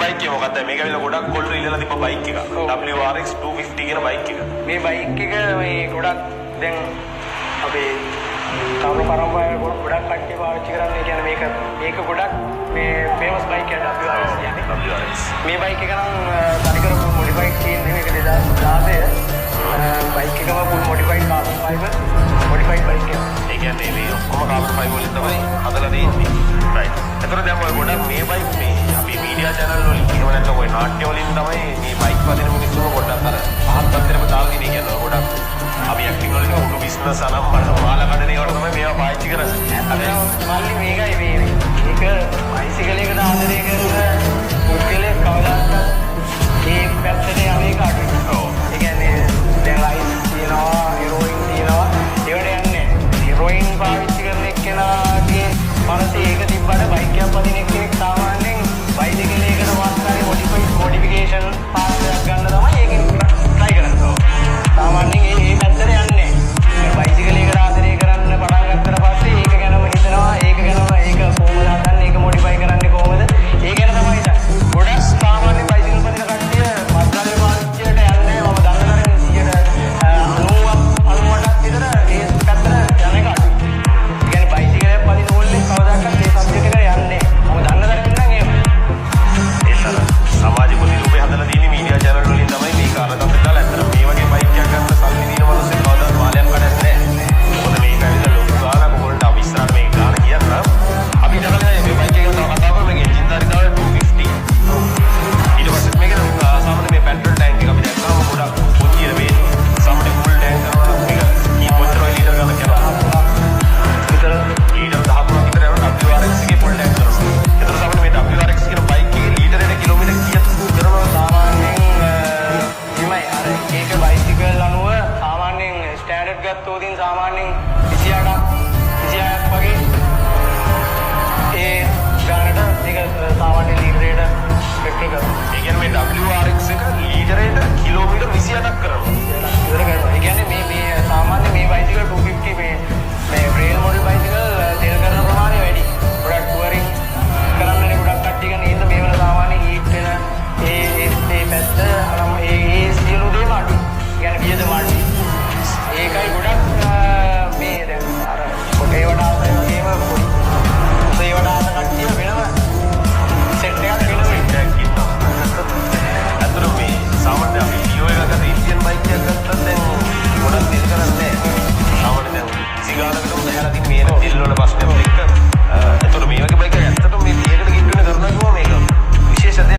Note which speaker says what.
Speaker 1: Bike එක මොකක්ද මේක ඇවිල්ලා ගොඩක් කොල්ලෝ ඉල්ලලා තිබ්බ බයික් එක WRX 250 කියන බයික් එක
Speaker 2: මේ බයික් එක මේ ගොඩක් දැන් අපේ තරුණ පරම්පරාවේ ගොඩක් කට්ටිය පාවිච්චි කරන්නේ කියන්නේ මේක ගොඩක් මේ ෆේමස් බයික් එකක් WRX කියන්නේ
Speaker 1: WRX
Speaker 2: මේ බයික් එක නම් තනිකර full modified තියෙන්නේ මේක 2016 බයික් එකම full modified carbon fiber modified bike එක.
Speaker 1: ඒ කියන්නේ මේ ඔක්කොම carbon fiber වලින් තමයි හදලා තියෙන්නේ. right. ඒතර දැන් ඔය ගොඩක් මේ බයික් මේ අපි මීඩියා channel වලින් එහෙම නැත්නම් ඔය නාට්‍ය වලින් තමයි මේ බයික් වදින මිනිස්සුන්ව ගොඩක් අර පහත් තත්ත්වෙම දාලා තියෙන්නේ කියන්නේ ගොඩක් අපි ඇක්ටිව් වලින් උඩු බිස්නස් අනම් මාලා කඩන ඒවට තමයි මේවා පාවිච්චි කරන්නේ.
Speaker 2: මල්ලි මේකයි මේක බයිසිකල් එකට ආදරය කරන